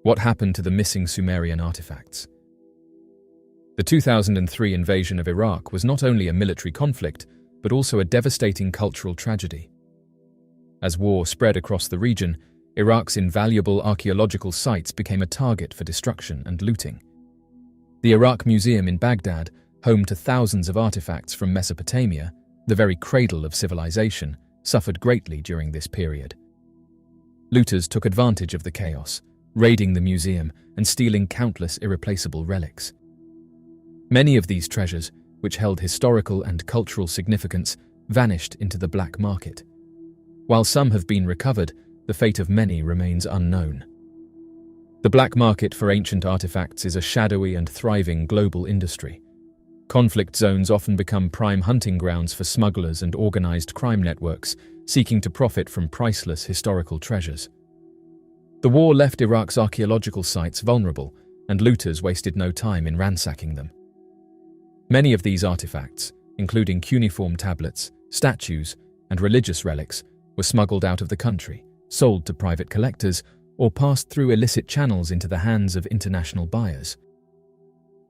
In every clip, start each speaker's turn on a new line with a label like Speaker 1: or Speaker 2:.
Speaker 1: What happened to the missing Sumerian artifacts? The 2003 invasion of Iraq was not only a military conflict, but also a devastating cultural tragedy. As war spread across the region, Iraq's invaluable archaeological sites became a target for destruction and looting. The Iraq Museum in Baghdad, home to thousands of artifacts from Mesopotamia, the very cradle of civilization, suffered greatly during this period. Looters took advantage of the chaos, raiding the museum and stealing countless irreplaceable relics. Many of these treasures, which held historical and cultural significance, vanished into the black market. While some have been recovered, the fate of many remains unknown. The black market for ancient artifacts is a shadowy and thriving global industry. Conflict zones often become prime hunting grounds for smugglers and organized crime networks seeking to profit from priceless historical treasures. The war left Iraq's archaeological sites vulnerable, and looters wasted no time in ransacking them. Many of these artifacts, including cuneiform tablets, statues, and religious relics, were smuggled out of the country, sold to private collectors, or passed through illicit channels into the hands of international buyers.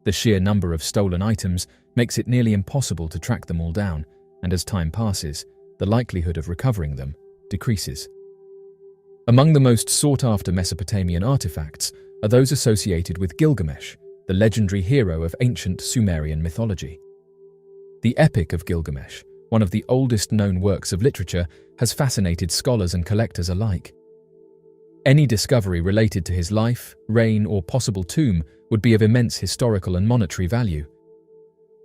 Speaker 1: The sheer number of stolen items makes it nearly impossible to track them all down, and as time passes, the likelihood of recovering them decreases. Among the most sought-after Mesopotamian artifacts are those associated with Gilgamesh, the legendary hero of ancient Sumerian mythology. The Epic of Gilgamesh, one of the oldest known works of literature, has fascinated scholars and collectors alike. Any discovery related to his life, reign, or possible tomb would be of immense historical and monetary value.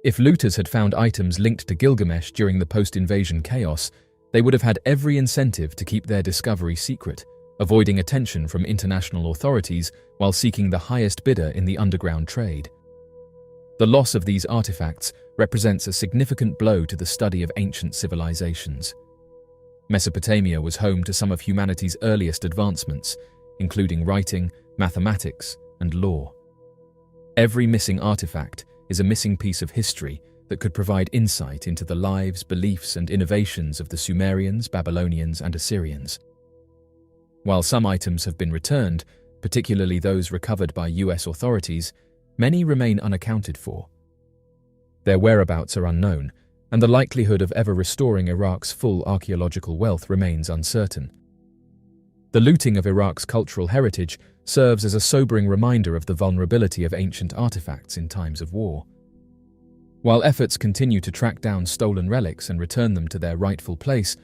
Speaker 1: If looters had found items linked to Gilgamesh during the post-invasion chaos, they would have had every incentive to keep their discovery secret, avoiding attention from international authorities while seeking the highest bidder in the underground trade. The loss of these artifacts represents a significant blow to the study of ancient civilizations. Mesopotamia was home to some of humanity's earliest advancements, including writing, mathematics, and law. Every missing artifact is a missing piece of history that could provide insight into the lives, beliefs, and innovations of the Sumerians, Babylonians, and Assyrians. While some items have been returned, particularly those recovered by US authorities, many remain unaccounted for. Their whereabouts are unknown, and the likelihood of ever restoring Iraq's full archaeological wealth remains uncertain. The looting of Iraq's cultural heritage serves as a sobering reminder of the vulnerability of ancient artifacts in times of war. While efforts continue to track down stolen relics and return them to their rightful place,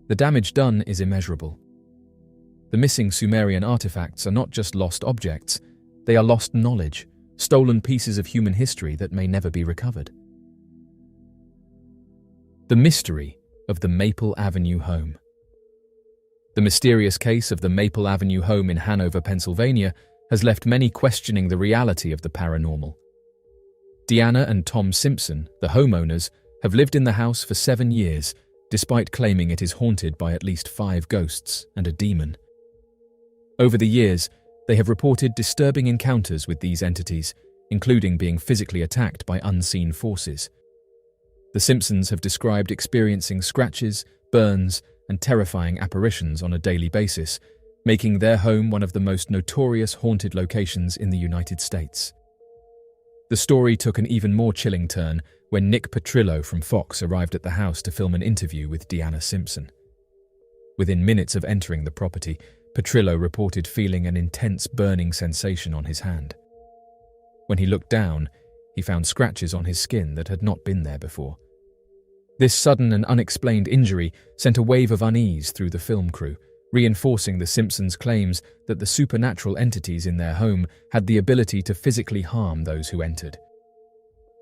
Speaker 1: the damage done is immeasurable. The missing Sumerian artifacts are not just lost objects, they are lost knowledge, stolen pieces of human history that may never be recovered. The mystery of the Maple Avenue home. The mysterious case of the Maple Avenue home in Hanover, Pennsylvania, has left many questioning the reality of the paranormal. Deanna and Tom Simpson, the homeowners, have lived in the house for 7 years, despite claiming it is haunted by at least 5 ghosts and a demon. Over the years, they have reported disturbing encounters with these entities, including being physically attacked by unseen forces. The Simpsons have described experiencing scratches, burns, and terrifying apparitions on a daily basis, making their home one of the most notorious haunted locations in the United States. The story took an even more chilling turn when Nick Petrillo from Fox arrived at the house to film an interview with Deanna Simpson. Within minutes of entering the property, Petrillo reported feeling an intense burning sensation on his hand. When he looked down, he found scratches on his skin that had not been there before. This sudden and unexplained injury sent a wave of unease through the film crew, reinforcing the Simpsons' claims that the supernatural entities in their home had the ability to physically harm those who entered.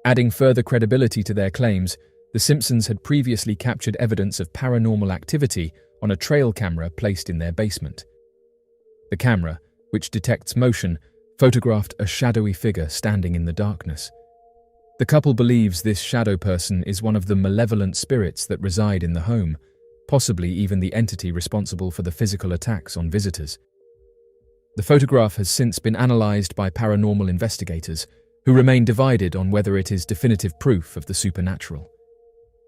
Speaker 1: Adding further credibility to their claims, the Simpsons had previously captured evidence of paranormal activity on a trail camera placed in their basement. The camera, which detects motion, photographed a shadowy figure standing in the darkness. The couple believes this shadow person is one of the malevolent spirits that reside in the home, possibly even the entity responsible for the physical attacks on visitors. The photograph has since been analyzed by paranormal investigators, who remain divided on whether it is definitive proof of the supernatural.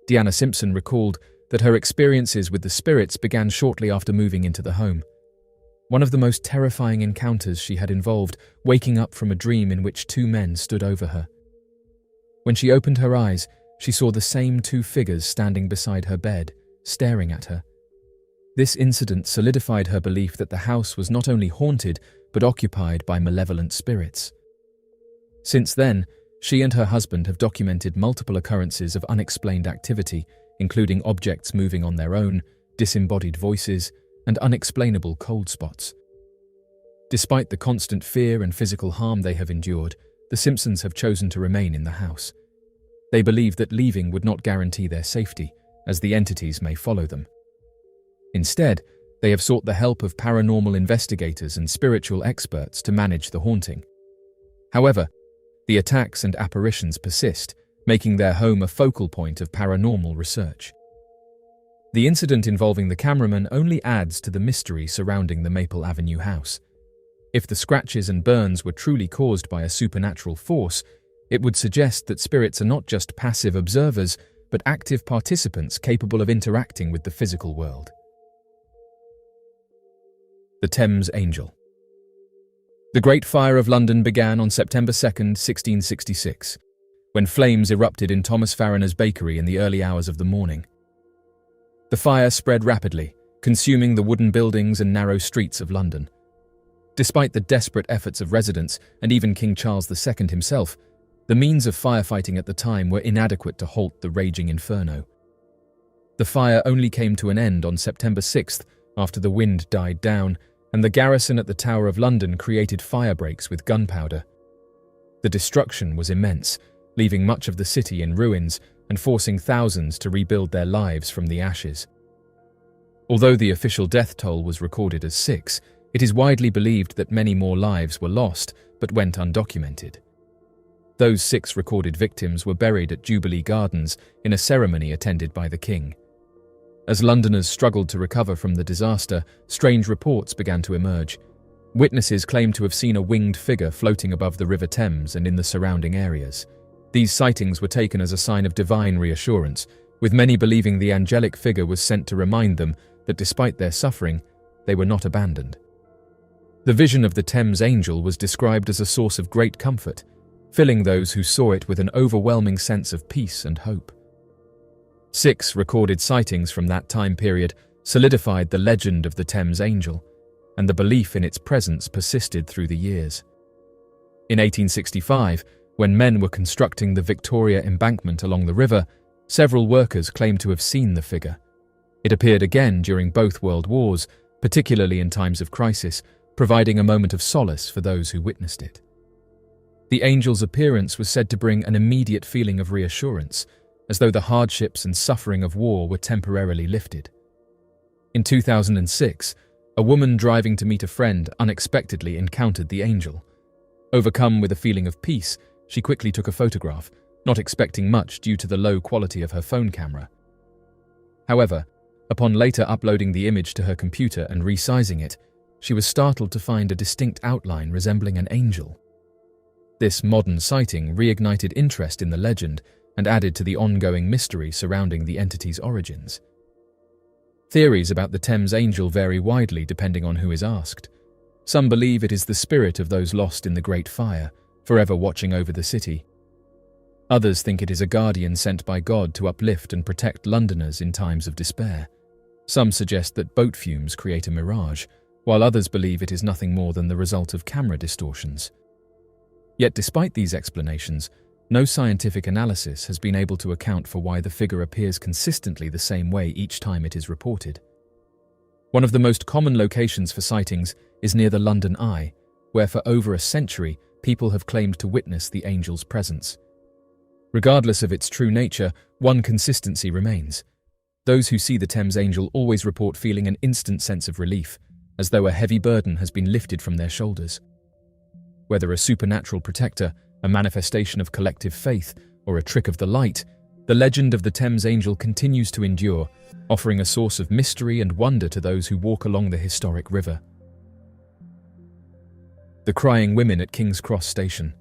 Speaker 1: Deanna Simpson recalled that her experiences with the spirits began shortly after moving into the home. one of the most terrifying encounters she had involved waking up from a dream in which two men stood over her. When she opened her eyes, she saw the same two figures standing beside her bed, staring at her. This incident solidified her belief that the house was not only haunted, but occupied by malevolent spirits. Since then, she and her husband have documented multiple occurrences of unexplained activity, including objects moving on their own, disembodied voices, and unexplainable cold spots. Despite the constant fear and physical harm they have endured, the Simpsons have chosen to remain in the house. They believe that leaving would not guarantee their safety, as the entities may follow them. Instead, they have sought the help of paranormal investigators and spiritual experts to manage the haunting. However, the attacks and apparitions persist, making their home a focal point of paranormal research. The incident involving the cameraman only adds to the mystery surrounding the Maple Avenue house. If the scratches and burns were truly caused by a supernatural force, it would suggest that spirits are not just passive observers, but active participants capable of interacting with the physical world. The Thames Angel. The Great Fire of London began on September 2, 1666, when flames erupted in Thomas Farriner's bakery in the early hours of the morning. The fire spread rapidly, consuming the wooden buildings and narrow streets of London. Despite the desperate efforts of residents and even King Charles II himself, the means of firefighting at the time were inadequate to halt the raging inferno. The fire only came to an end on September 6th after the wind died down and the garrison at the Tower of London created firebreaks with gunpowder. The destruction was immense, leaving much of the city in ruins and forcing thousands to rebuild their lives from the ashes. Although the official death toll was recorded as 6, it is widely believed that many more lives were lost but went undocumented. Those 6 recorded victims were buried at Jubilee Gardens in a ceremony attended by the king. As Londoners struggled to recover from the disaster, strange reports began to emerge. Witnesses claimed to have seen a winged figure floating above the River Thames and in the surrounding areas. These sightings were taken as a sign of divine reassurance, with many believing the angelic figure was sent to remind them that despite their suffering, they were not abandoned. The vision of the Thames Angel was described as a source of great comfort, filling those who saw it with an overwhelming sense of peace and hope. 6 recorded sightings from that time period solidified the legend of the Thames Angel, and the belief in its presence persisted through the years. In 1865, when men were constructing the Victoria Embankment along the river, several workers claimed to have seen the figure. It appeared again during both World Wars, particularly in times of crisis, providing a moment of solace for those who witnessed it. The angel's appearance was said to bring an immediate feeling of reassurance, as though the hardships and suffering of war were temporarily lifted. In 2006, a woman driving to meet a friend unexpectedly encountered the angel. Overcome with a feeling of peace, she quickly took a photograph, not expecting much due to the low quality of her phone camera. However, upon later uploading the image to her computer and resizing it, she was startled to find a distinct outline resembling an angel. This modern sighting reignited interest in the legend and added to the ongoing mystery surrounding the entity's origins. Theories about the Thames Angel vary widely depending on who is asked. Some believe it is the spirit of those lost in the Great Fire, forever watching over the city. Others think it is a guardian sent by God to uplift and protect Londoners in times of despair. Some suggest that boat fumes create a mirage, while others believe it is nothing more than the result of camera distortions. Yet despite these explanations, no scientific analysis has been able to account for why the figure appears consistently the same way each time it is reported. One of the most common locations for sightings is near the London Eye, where for over a century people have claimed to witness the angel's presence. Regardless of its true nature, one consistency remains. Those who see the Thames Angel always report feeling an instant sense of relief, as though a heavy burden has been lifted from their shoulders. Whether a supernatural protector, a manifestation of collective faith, or a trick of the light, the legend of the Thames Angel continues to endure, offering a source of mystery and wonder to those who walk along the historic river. The Crying Women at King's Cross Station.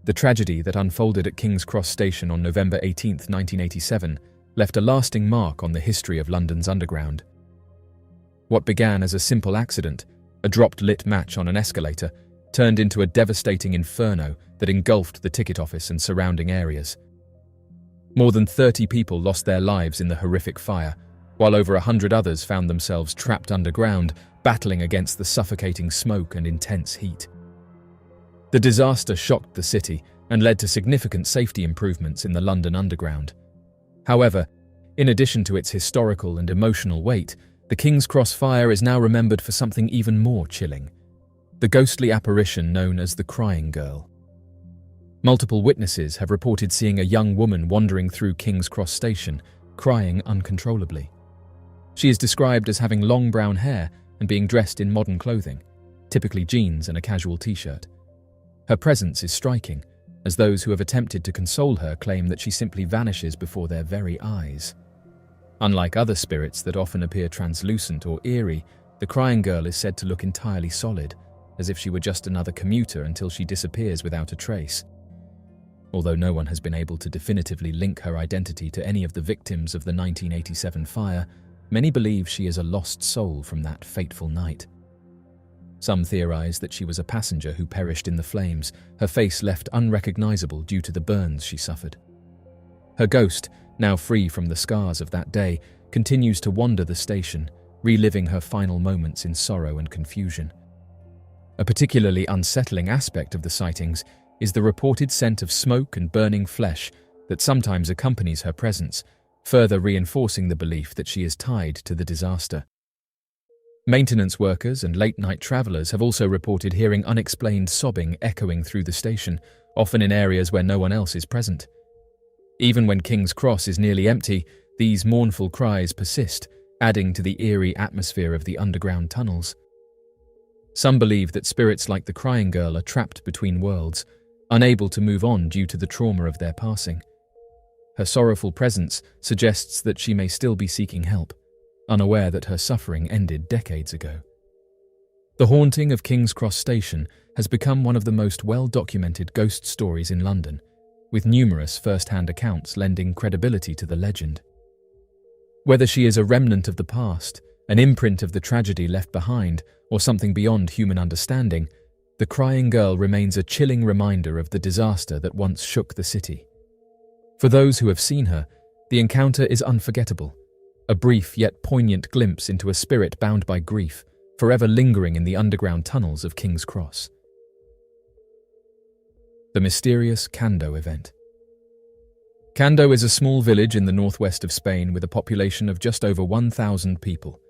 Speaker 1: The tragedy that unfolded at King's Cross Station on November 18, 1987, left a lasting mark on the history of London's underground. What began as a simple accident, a dropped lit match on an escalator, turned into a devastating inferno that engulfed the ticket office and surrounding areas. More than 30 people lost their lives in the horrific fire, while over 100 others found themselves trapped underground, battling against the suffocating smoke and intense heat. The disaster shocked the city and led to significant safety improvements in the London Underground. However, in addition to its historical and emotional weight, the King's Cross fire is now remembered for something even more chilling: the ghostly apparition known as the Crying Girl. Multiple witnesses have reported seeing a young woman wandering through King's Cross Station, crying uncontrollably. She is described as having long brown hair and being dressed in modern clothing, typically jeans and a casual t-shirt. Her presence is striking, as those who have attempted to console her claim that she simply vanishes before their very eyes. Unlike other spirits that often appear translucent or eerie, the Crying Girl is said to look entirely solid, as if she were just another commuter until she disappears without a trace. Although no one has been able to definitively link her identity to any of the victims of the 1987 fire, many believe she is a lost soul from that fateful night. Some theorize that she was a passenger who perished in the flames, her face left unrecognizable due to the burns she suffered. Her ghost, now free from the scars of that day, continues to wander the station, reliving her final moments in sorrow and confusion. A particularly unsettling aspect of the sightings is the reported scent of smoke and burning flesh that sometimes accompanies her presence, further reinforcing the belief that she is tied to the disaster. Maintenance workers and late-night travelers have also reported hearing unexplained sobbing echoing through the station, often in areas where no one else is present. Even when King's Cross is nearly empty, these mournful cries persist, adding to the eerie atmosphere of the underground tunnels. Some believe that spirits like the Crying Girl are trapped between worlds, unable to move on due to the trauma of their passing. Her sorrowful presence suggests that she may still be seeking help, unaware that her suffering ended decades ago. The haunting of King's Cross Station has become one of the most well-documented ghost stories in London, with numerous first-hand accounts lending credibility to the legend. Whether she is a remnant of the past, an imprint of the tragedy left behind, or something beyond human understanding, the Crying Girl remains a chilling reminder of the disaster that once shook the city. For those who have seen her, the encounter is unforgettable, a brief yet poignant glimpse into a spirit bound by grief, forever lingering in the underground tunnels of King's Cross. The mysterious Cando event. Cando is a small village in the northwest of Spain with a population of just over 1,000 people.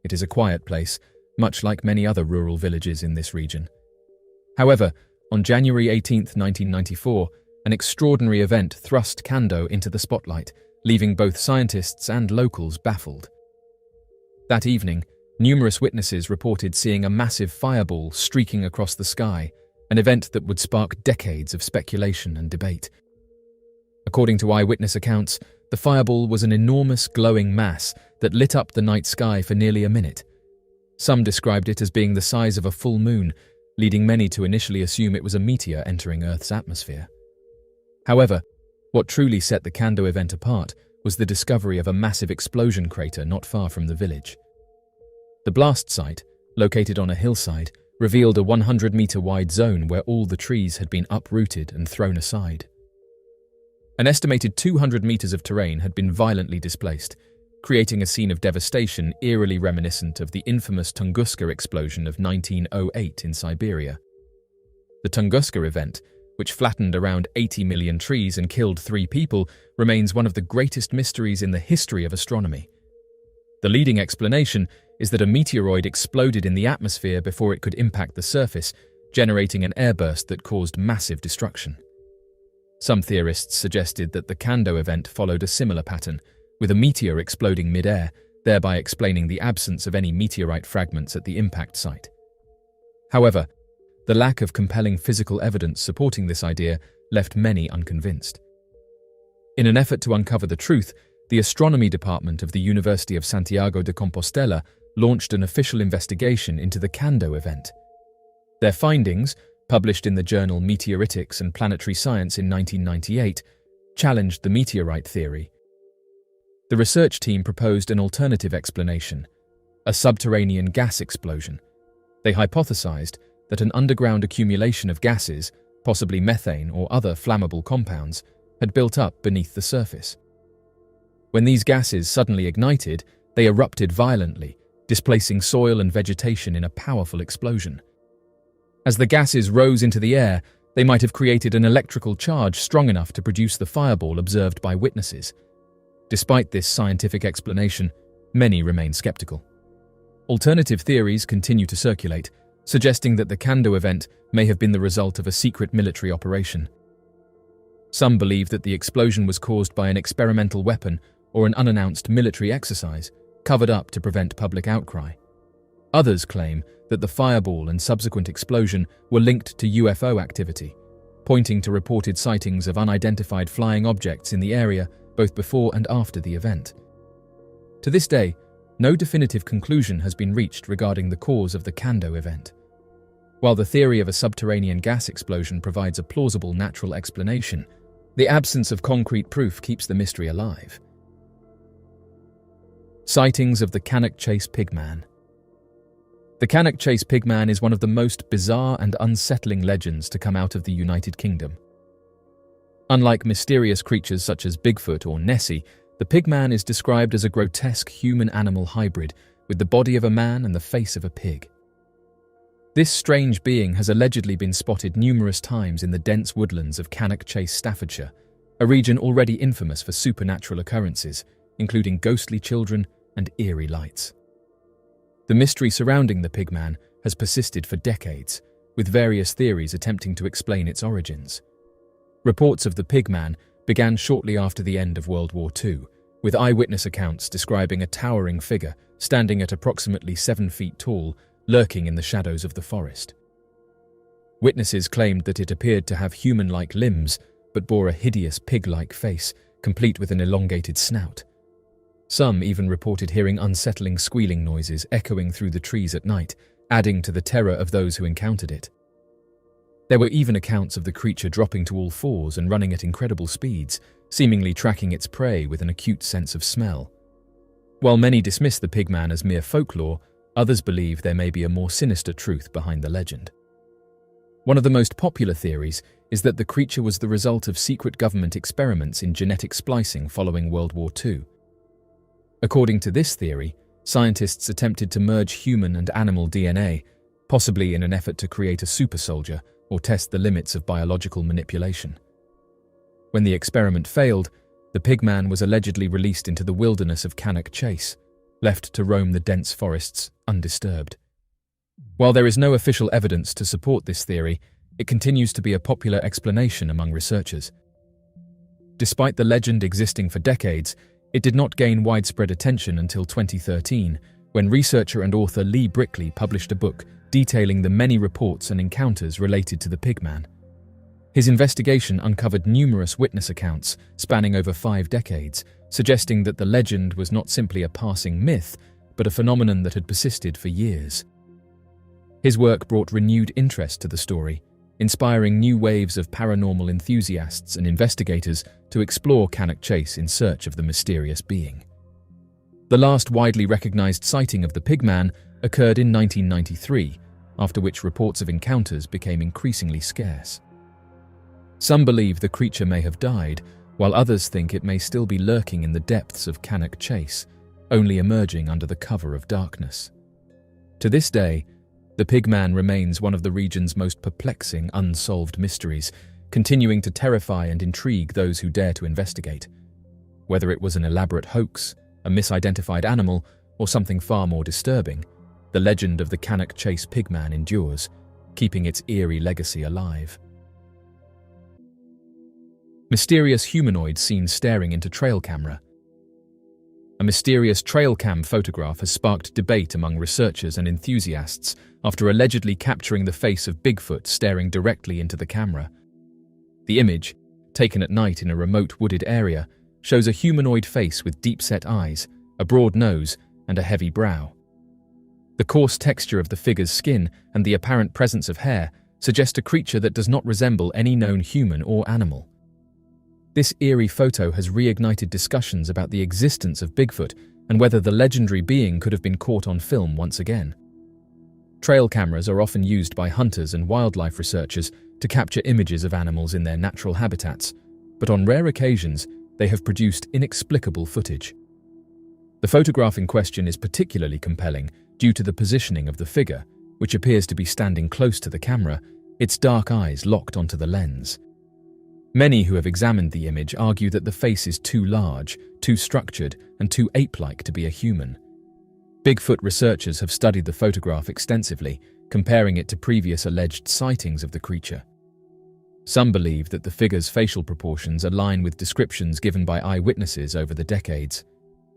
Speaker 1: It is a quiet place, much like many other rural villages in this region. However, on January 18, 1994, an extraordinary event thrust Cando into the spotlight, leaving both scientists and locals baffled. That evening, numerous witnesses reported seeing a massive fireball streaking across the sky, an event that would spark decades of speculation and debate. According to eyewitness accounts, the fireball was an enormous glowing mass that lit up the night sky for nearly a minute. Some described it as being the size of a full moon, leading many to initially assume it was a meteor entering Earth's atmosphere. However, what truly set the Cando event apart was the discovery of a massive explosion crater not far from the village. The blast site, located on a hillside, revealed a 100-meter-wide zone where all the trees had been uprooted and thrown aside. An estimated 200 meters of terrain had been violently displaced, creating a scene of devastation eerily reminiscent of the infamous Tunguska explosion of 1908 in Siberia. The Tunguska event, which flattened around 80 million trees and killed 3 people, remains one of the greatest mysteries in the history of astronomy. The leading explanation is that a meteoroid exploded in the atmosphere before it could impact the surface, generating an airburst that caused massive destruction. Some theorists suggested that the Cando event followed a similar pattern, with a meteor exploding mid-air, thereby explaining the absence of any meteorite fragments at the impact site. However, the lack of compelling physical evidence supporting this idea left many unconvinced. In an effort to uncover the truth, the astronomy department of the University of Santiago de Compostela launched an official investigation into the Cando event. Their findings, published in the journal Meteoritics and Planetary Science in 1998, challenged the meteorite theory. The research team proposed an alternative explanation, a subterranean gas explosion. They hypothesized that an underground accumulation of gases, possibly methane or other flammable compounds, had built up beneath the surface. When these gases suddenly ignited, they erupted violently, displacing soil and vegetation in a powerful explosion. As the gases rose into the air, they might have created an electrical charge strong enough to produce the fireball observed by witnesses. Despite this scientific explanation, many remain skeptical. Alternative theories continue to circulate, suggesting that the Cando event may have been the result of a secret military operation. Some believe that the explosion was caused by an experimental weapon or an unannounced military exercise, covered up to prevent public outcry. Others claim that the fireball and subsequent explosion were linked to UFO activity, pointing to reported sightings of unidentified flying objects in the area both before and after the event. To this day, no definitive conclusion has been reached regarding the cause of the Cando event. While the theory of a subterranean gas explosion provides a plausible natural explanation, the absence of concrete proof keeps the mystery alive. Sightings of the Canukchase Pigman. The Canukchase Pigman is one of the most bizarre and unsettling legends to come out of the United Kingdom. Unlike mysterious creatures such as Bigfoot or Nessie, the Pigman is described as a grotesque human-animal hybrid with the body of a man and the face of a pig. This strange being has allegedly been spotted numerous times in the dense woodlands of Canukchase, Staffordshire, a region already infamous for supernatural occurrences, including ghostly children and eerie lights. The mystery surrounding the Pigman has persisted for decades, with various theories attempting to explain its origins. Reports of the Pigman began shortly after the end of World War II, with eyewitness accounts describing a towering figure standing at approximately 7 feet tall, lurking in the shadows of the forest. Witnesses claimed that it appeared to have human-like limbs, but bore a hideous pig-like face, complete with an elongated snout. Some even reported hearing unsettling squealing noises echoing through the trees at night, adding to the terror of those who encountered it. There were even accounts of the creature dropping to all fours and running at incredible speeds, seemingly tracking its prey with an acute sense of smell. While many dismiss the Pigman as mere folklore, others believe there may be a more sinister truth behind the legend. One of the most popular theories is that the creature was the result of secret government experiments in genetic splicing following World War II. According to this theory, scientists attempted to merge human and animal DNA, possibly in an effort to create a super soldier or test the limits of biological manipulation. When the experiment failed, the Pigman was allegedly released into the wilderness of Canukchase, left to roam the dense forests undisturbed. While there is no official evidence to support this theory, it continues to be a popular explanation among researchers. Despite the legend existing for decades, it did not gain widespread attention until 2013, when researcher and author Lee Brickley published a book detailing the many reports and encounters related to the Pigman. His investigation uncovered numerous witness accounts spanning over 5 decades, suggesting that the legend was not simply a passing myth, but a phenomenon that had persisted for years. His work brought renewed interest to the story, inspiring new waves of paranormal enthusiasts and investigators to explore Canukchase in search of the mysterious being. The last widely recognized sighting of the Pigman occurred in 1993, after which reports of encounters became increasingly scarce. Some believe the creature may have died, while others think it may still be lurking in the depths of Canukchase, only emerging under the cover of darkness. To this day, the Pigman remains one of the region's most perplexing unsolved mysteries, continuing to terrify and intrigue those who dare to investigate. Whether it was an elaborate hoax, a misidentified animal, or something far more disturbing, the legend of the Canukchase Pigman endures, keeping its eerie legacy alive. Mysterious humanoid seen staring into trail camera. A mysterious trail cam photograph has sparked debate among researchers and enthusiasts after allegedly capturing the face of Bigfoot staring directly into the camera. The image, taken at night in a remote wooded area, shows a humanoid face with deep-set eyes, a broad nose, and a heavy brow. The coarse texture of the figure's skin and the apparent presence of hair suggest a creature that does not resemble any known human or animal. This eerie photo has reignited discussions about the existence of Bigfoot and whether the legendary being could have been caught on film once again. Trail cameras are often used by hunters and wildlife researchers to capture images of animals in their natural habitats, but on rare occasions, they have produced inexplicable footage. The photograph in question is particularly compelling due to the positioning of the figure, which appears to be standing close to the camera, its dark eyes locked onto the lens. Many who have examined the image argue that the face is too large, too structured, and too ape-like to be a human. Bigfoot researchers have studied the photograph extensively, comparing it to previous alleged sightings of the creature. Some believe that the figure's facial proportions align with descriptions given by eyewitnesses over the decades.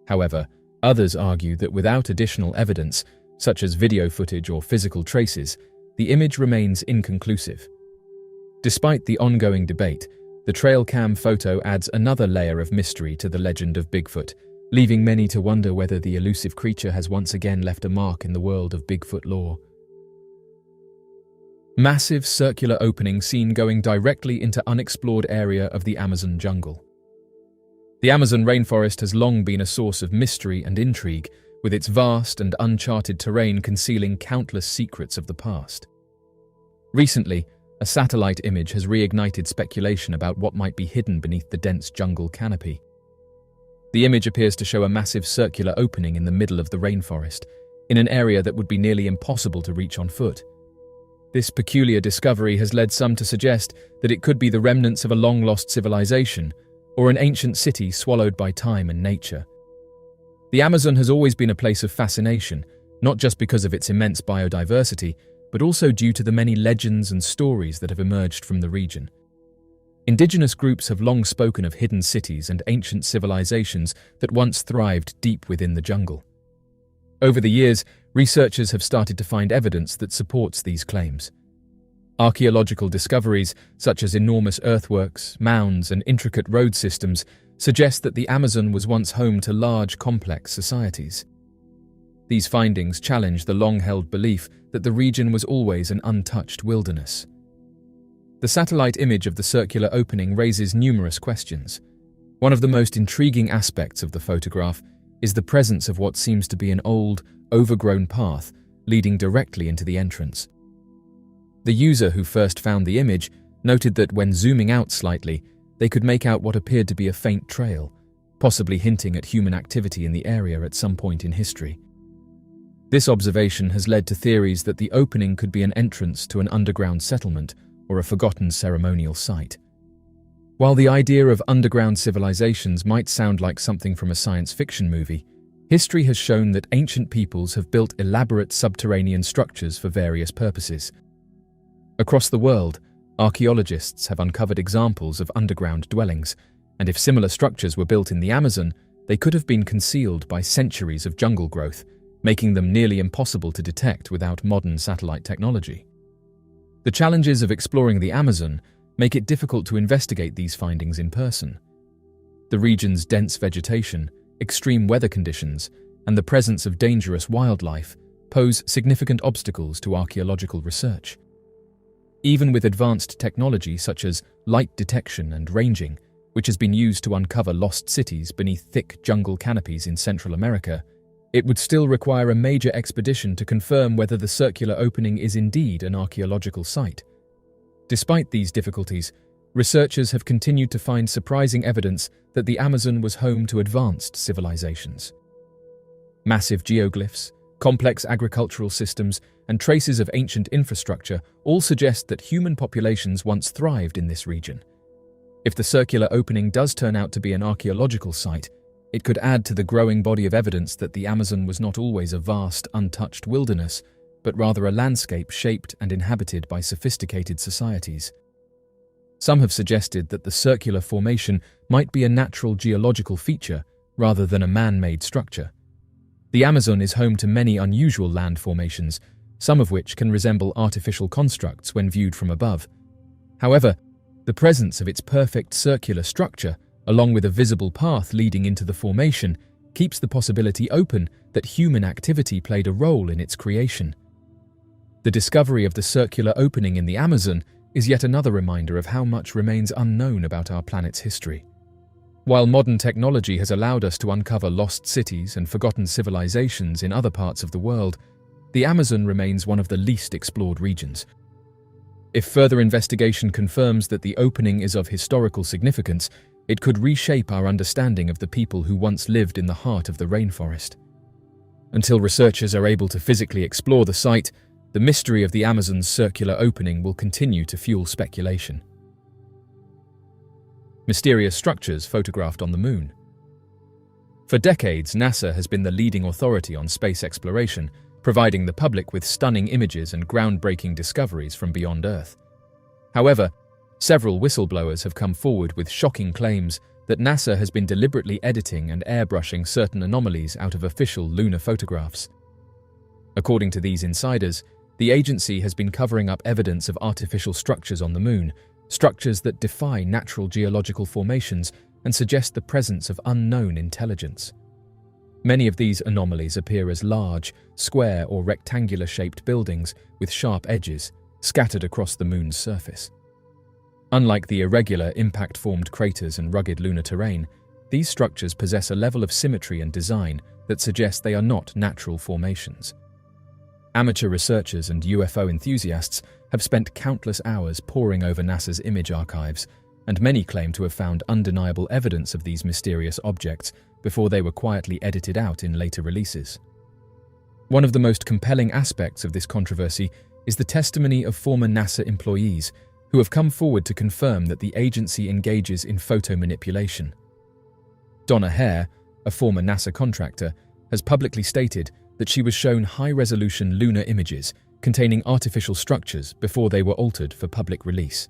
Speaker 1: However, others argue that without additional evidence, such as video footage or physical traces, the image remains inconclusive. Despite the ongoing debate, the trail cam photo adds another layer of mystery to the legend of Bigfoot, leaving many to wonder whether the elusive creature has once again left a mark in the world of Bigfoot lore. Massive circular opening seen going directly into unexplored area of the Amazon jungle. The Amazon rainforest has long been a source of mystery and intrigue, with its vast and uncharted terrain concealing countless secrets of the past. Recently, a satellite image has reignited speculation about what might be hidden beneath the dense jungle canopy. The image appears to show a massive circular opening in the middle of the rainforest, in an area that would be nearly impossible to reach on foot. This peculiar discovery has led some to suggest that it could be the remnants of a long-lost civilization, or an ancient city swallowed by time and nature. The Amazon has always been a place of fascination, not just because of its immense biodiversity, but also due to the many legends and stories that have emerged from the region. Indigenous groups have long spoken of hidden cities and ancient civilizations that once thrived deep within the jungle. Over the years, researchers have started to find evidence that supports these claims. Archaeological discoveries, such as enormous earthworks, mounds, and intricate road systems, suggest that the Amazon was once home to large, complex societies. These findings challenge the long-held belief that the region was always an untouched wilderness. The satellite image of the circular opening raises numerous questions. One of the most intriguing aspects of the photograph is the presence of what seems to be an old, overgrown path leading directly into the entrance. The user who first found the image noted that when zooming out slightly, they could make out what appeared to be a faint trail, possibly hinting at human activity in the area at some point in history. This observation has led to theories that the opening could be an entrance to an underground settlement or a forgotten ceremonial site. While the idea of underground civilizations might sound like something from a science fiction movie, history has shown that ancient peoples have built elaborate subterranean structures for various purposes. Across the world, archaeologists have uncovered examples of underground dwellings, and if similar structures were built in the Amazon, they could have been concealed by centuries of jungle growth, making them nearly impossible to detect without modern satellite technology. The challenges of exploring the Amazon make it difficult to investigate these findings in person. The region's dense vegetation, extreme weather conditions, and the presence of dangerous wildlife pose significant obstacles to archaeological research. Even with advanced technology such as light detection and ranging, which has been used to uncover lost cities beneath thick jungle canopies in Central America, it would still require a major expedition to confirm whether the circular opening is indeed an archaeological site. Despite these difficulties, researchers have continued to find surprising evidence that the Amazon was home to advanced civilizations. Massive geoglyphs, complex agricultural systems, and traces of ancient infrastructure all suggest that human populations once thrived in this region. If the circular opening does turn out to be an archaeological site, it could add to the growing body of evidence that the Amazon was not always a vast, untouched wilderness, but rather a landscape shaped and inhabited by sophisticated societies. Some have suggested that the circular formation might be a natural geological feature rather than a man-made structure. The Amazon is home to many unusual land formations, some of which can resemble artificial constructs when viewed from above. However, the presence of its perfect circular structure, along with a visible path leading into the formation, keeps the possibility open that human activity played a role in its creation. The discovery of the circular opening in the Amazon is yet another reminder of how much remains unknown about our planet's history. While modern technology has allowed us to uncover lost cities and forgotten civilizations in other parts of the world, the Amazon remains one of the least explored regions. If further investigation confirms that the opening is of historical significance, it could reshape our understanding of the people who once lived in the heart of the rainforest. Until researchers are able to physically explore the site, the mystery of the Amazon's circular opening will continue to fuel speculation. Mysterious structures photographed on the Moon. For decades, NASA has been the leading authority on space exploration, providing the public with stunning images and groundbreaking discoveries from beyond Earth. However, several whistleblowers have come forward with shocking claims that NASA has been deliberately editing and airbrushing certain anomalies out of official lunar photographs. According to these insiders, the agency has been covering up evidence of artificial structures on the Moon, structures that defy natural geological formations and suggest the presence of unknown intelligence. Many of these anomalies appear as large, square or rectangular-shaped buildings with sharp edges scattered across the Moon's surface. Unlike the irregular, impact-formed craters and rugged lunar terrain, these structures possess a level of symmetry and design that suggests they are not natural formations. Amateur researchers and UFO enthusiasts have spent countless hours poring over NASA's image archives, and many claim to have found undeniable evidence of these mysterious objects before they were quietly edited out in later releases. One of the most compelling aspects of this controversy is the testimony of former NASA employees who have come forward to confirm that the agency engages in photo manipulation. Donna Hare, a former NASA contractor, has publicly stated that she was shown high-resolution lunar images containing artificial structures before they were altered for public release.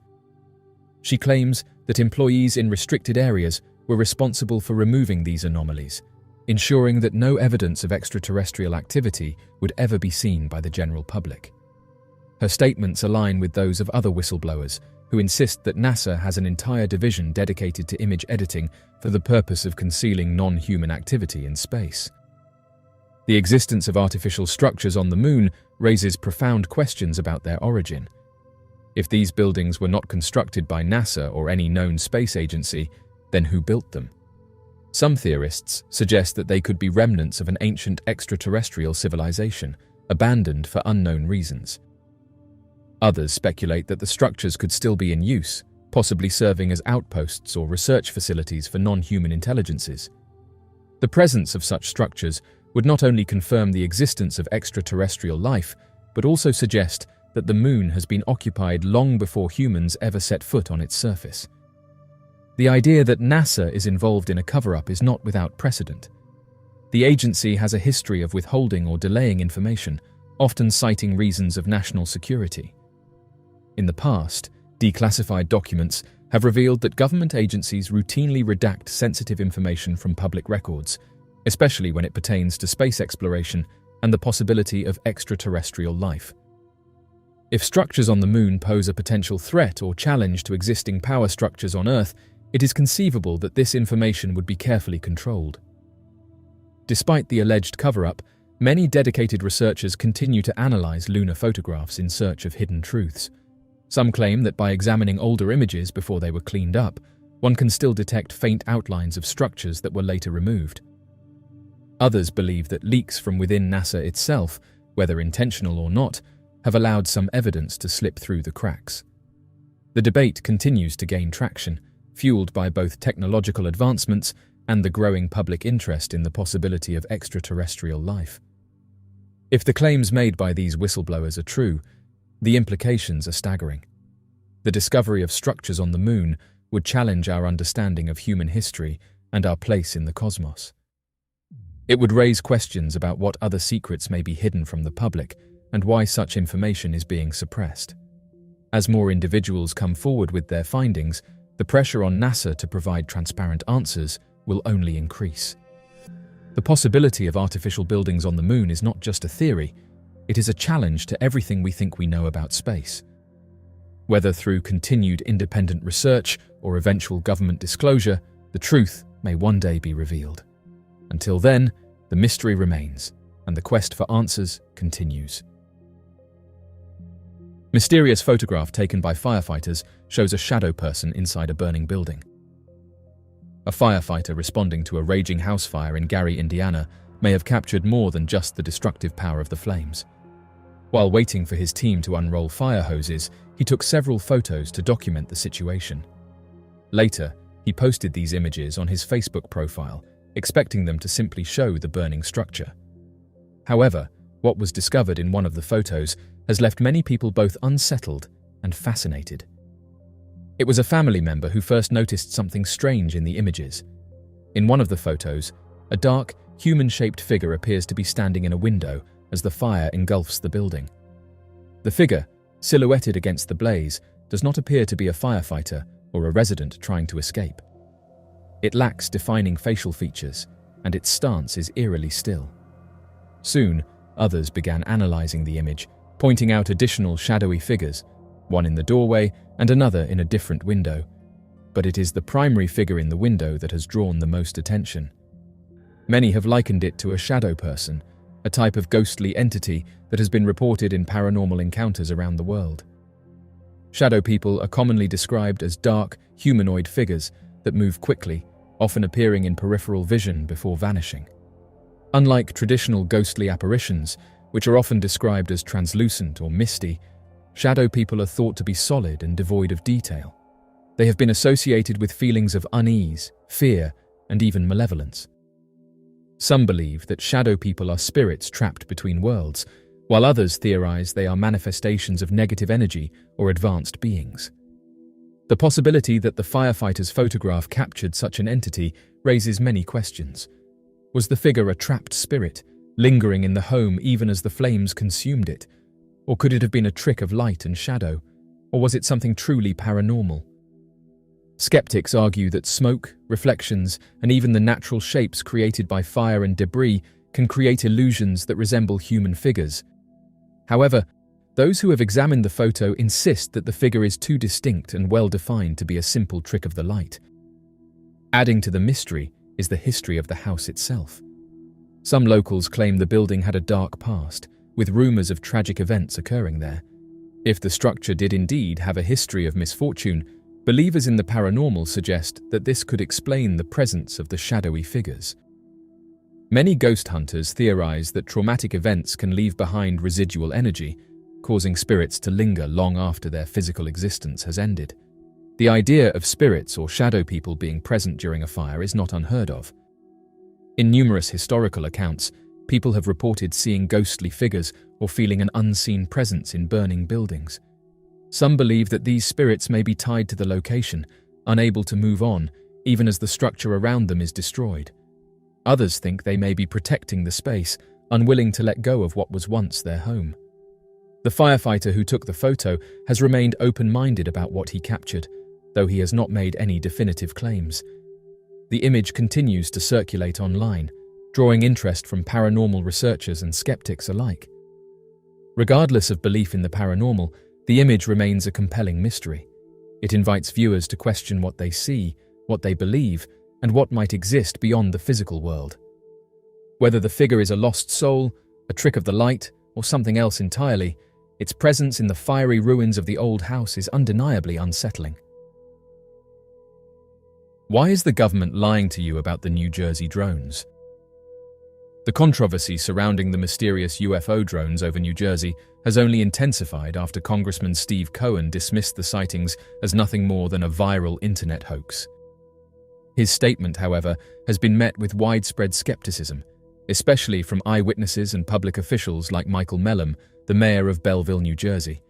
Speaker 1: She claims that employees in restricted areas were responsible for removing these anomalies, ensuring that no evidence of extraterrestrial activity would ever be seen by the general public. Her statements align with those of other whistleblowers who insist that NASA has an entire division dedicated to image editing for the purpose of concealing non-human activity in space. The existence of artificial structures on the Moon raises profound questions about their origin. If these buildings were not constructed by NASA or any known space agency, then who built them? Some theorists suggest that they could be remnants of an ancient extraterrestrial civilization, abandoned for unknown reasons. Others speculate that the structures could still be in use, possibly serving as outposts or research facilities for non-human intelligences. The presence of such structures would not only confirm the existence of extraterrestrial life, but also suggest that the Moon has been occupied long before humans ever set foot on its surface. The idea that NASA is involved in a cover-up is not without precedent. The agency has a history of withholding or delaying information, often citing reasons of national security. In the past, declassified documents have revealed that government agencies routinely redact sensitive information from public records, especially when it pertains to space exploration and the possibility of extraterrestrial life. If structures on the Moon pose a potential threat or challenge to existing power structures on Earth, it is conceivable that this information would be carefully controlled. Despite the alleged cover-up, many dedicated researchers continue to analyze lunar photographs in search of hidden truths. Some claim that by examining older images before they were cleaned up, one can still detect faint outlines of structures that were later removed. Others believe that leaks from within NASA itself, whether intentional or not, have allowed some evidence to slip through the cracks. The debate continues to gain traction, fueled by both technological advancements and the growing public interest in the possibility of extraterrestrial life. If the claims made by these whistleblowers are true, the implications are staggering. The discovery of structures on the Moon would challenge our understanding of human history and our place in the cosmos. It would raise questions about what other secrets may be hidden from the public and why such information is being suppressed. As more individuals come forward with their findings, the pressure on NASA to provide transparent answers will only increase. The possibility of artificial buildings on the Moon is not just a theory, it is a challenge to everything we think we know about space. Whether through continued independent research or eventual government disclosure, the truth may one day be revealed. Until then, the mystery remains, and the quest for answers continues. Mysterious photograph taken by firefighters shows a shadow person inside a burning building. A firefighter responding to a raging house fire in Gary, Indiana, may have captured more than just the destructive power of the flames. While waiting for his team to unroll fire hoses, he took several photos to document the situation. Later, he posted these images on his Facebook profile, expecting them to simply show the burning structure. However, what was discovered in one of the photos has left many people both unsettled and fascinated. It was a family member who first noticed something strange in the images. In one of the photos, a dark, human-shaped figure appears to be standing in a window as the fire engulfs the building. The figure, silhouetted against the blaze, does not appear to be a firefighter or a resident trying to escape. It lacks defining facial features, and its stance is eerily still. Soon, others began analyzing the image, pointing out additional shadowy figures, one in the doorway and another in a different window. But it is the primary figure in the window that has drawn the most attention. Many have likened it to a shadow person, a type of ghostly entity that has been reported in paranormal encounters around the world. Shadow people are commonly described as dark, humanoid figures that move quickly, often appearing in peripheral vision before vanishing. Unlike traditional ghostly apparitions, which are often described as translucent or misty, shadow people are thought to be solid and devoid of detail. They have been associated with feelings of unease, fear, and even malevolence. Some believe that shadow people are spirits trapped between worlds, while others theorize they are manifestations of negative energy or advanced beings. The possibility that the firefighter's photograph captured such an entity raises many questions. Was the figure a trapped spirit, lingering in the home even as the flames consumed it? Or could it have been a trick of light and shadow? Or was it something truly paranormal? Skeptics argue that smoke, reflections, and even the natural shapes created by fire and debris can create illusions that resemble human figures. However, those who have examined the photo insist that the figure is too distinct and well-defined to be a simple trick of the light. Adding to the mystery is the history of the house itself. Some locals claim the building had a dark past, with rumors of tragic events occurring there. If the structure did indeed have a history of misfortune, believers in the paranormal suggest that this could explain the presence of the shadowy figures. Many ghost hunters theorize that traumatic events can leave behind residual energy, causing spirits to linger long after their physical existence has ended. The idea of spirits or shadow people being present during a fire is not unheard of. In numerous historical accounts, people have reported seeing ghostly figures or feeling an unseen presence in burning buildings. Some believe that these spirits may be tied to the location, unable to move on, even as the structure around them is destroyed. Others think they may be protecting the space, unwilling to let go of what was once their home. The firefighter who took the photo has remained open-minded about what he captured, though he has not made any definitive claims. The image continues to circulate online, drawing interest from paranormal researchers and skeptics alike. Regardless of belief in the paranormal, the image remains a compelling mystery. It invites viewers to question what they see, what they believe, and what might exist beyond the physical world. Whether the figure is a lost soul, a trick of the light, or something else entirely, its presence in the fiery ruins of the old house is undeniably unsettling. Why is the government lying to you about the New Jersey drones? The controversy surrounding the mysterious UFO drones over New Jersey has only intensified after Congressman Steve Cohen dismissed the sightings as nothing more than a viral internet hoax. His statement, however, has been met with widespread skepticism, especially from eyewitnesses and public officials like Michael Mellum, the mayor of Belleville, New Jersey.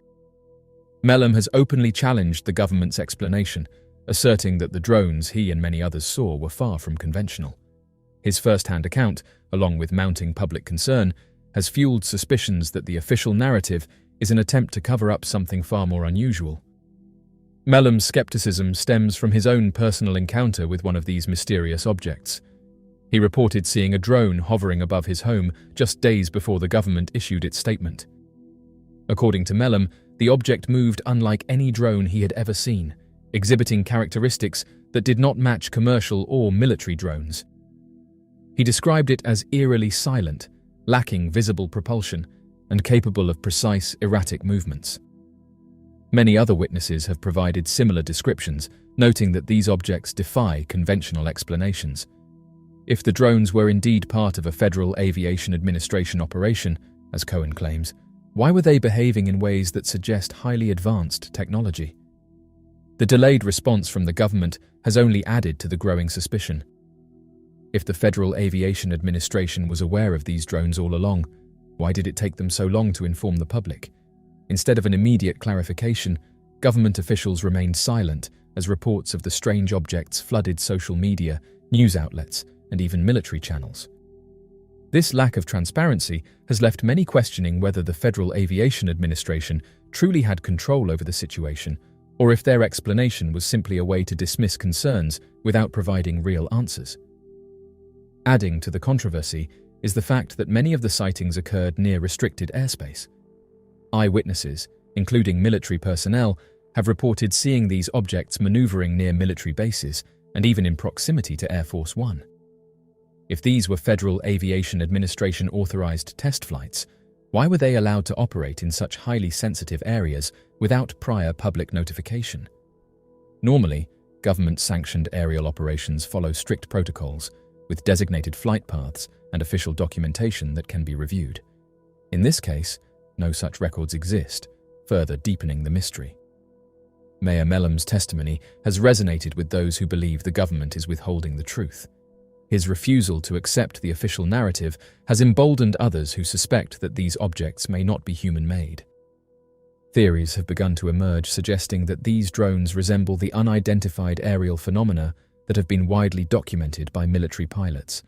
Speaker 1: Mellum has openly challenged the government's explanation, asserting that the drones he and many others saw were far from conventional. His first-hand account, along with mounting public concern, has fueled suspicions that the official narrative is an attempt to cover up something far more unusual. Mellum's skepticism stems from his own personal encounter with one of these mysterious objects. He reported seeing a drone hovering above his home just days before the government issued its statement. According to Mellum, the object moved unlike any drone he had ever seen, exhibiting characteristics that did not match commercial or military drones. He described it as eerily silent, lacking visible propulsion, and capable of precise, erratic movements. Many other witnesses have provided similar descriptions, noting that these objects defy conventional explanations. If the drones were indeed part of a Federal Aviation Administration operation, as Cohen claims, why were they behaving in ways that suggest highly advanced technology? The delayed response from the government has only added to the growing suspicion. If the Federal Aviation Administration was aware of these drones all along, why did it take them so long to inform the public? Instead of an immediate clarification, government officials remained silent as reports of the strange objects flooded social media, news outlets, and even military channels. This lack of transparency has left many questioning whether the Federal Aviation Administration truly had control over the situation, or if their explanation was simply a way to dismiss concerns without providing real answers. Adding to the controversy is the fact that many of the sightings occurred near restricted airspace. Eyewitnesses, including military personnel, have reported seeing these objects maneuvering near military bases and even in proximity to Air Force One. If these were Federal Aviation Administration authorized test flights, why were they allowed to operate in such highly sensitive areas without prior public notification? Normally, government-sanctioned aerial operations follow strict protocols, with designated flight paths and official documentation that can be reviewed. In this case, no such records exist, further deepening the mystery. Mayor Melham's testimony has resonated with those who believe the government is withholding the truth. His refusal to accept the official narrative has emboldened others who suspect that these objects may not be human-made. Theories have begun to emerge suggesting that these drones resemble the unidentified aerial phenomena that have been widely documented by military pilots.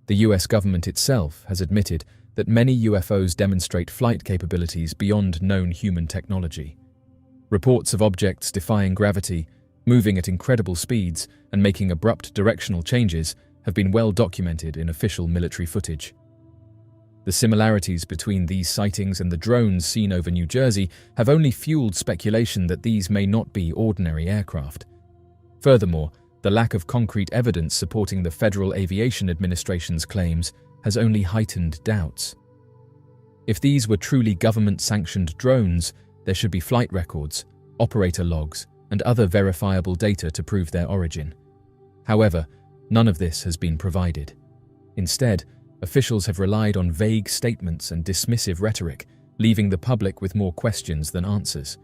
Speaker 1: The US government itself has admitted that many UFOs demonstrate flight capabilities beyond known human technology. Reports of objects defying gravity, moving at incredible speeds, and making abrupt directional changes have been well documented in official military footage. The similarities between these sightings and the drones seen over New Jersey have only fueled speculation that these may not be ordinary aircraft. Furthermore, the lack of concrete evidence supporting the Federal Aviation Administration's claims has only heightened doubts. If these were truly government-sanctioned drones, there should be flight records, operator logs, and other verifiable data to prove their origin. However, none of this has been provided. Instead, officials have relied on vague statements and dismissive rhetoric, leaving the public with more questions than answers.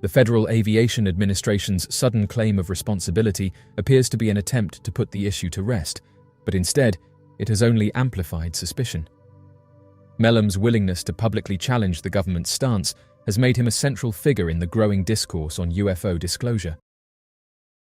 Speaker 1: The Federal Aviation Administration's sudden claim of responsibility appears to be an attempt to put the issue to rest, but instead, it has only amplified suspicion. Melham's willingness to publicly challenge the government's stance has made him a central figure in the growing discourse on UFO disclosure.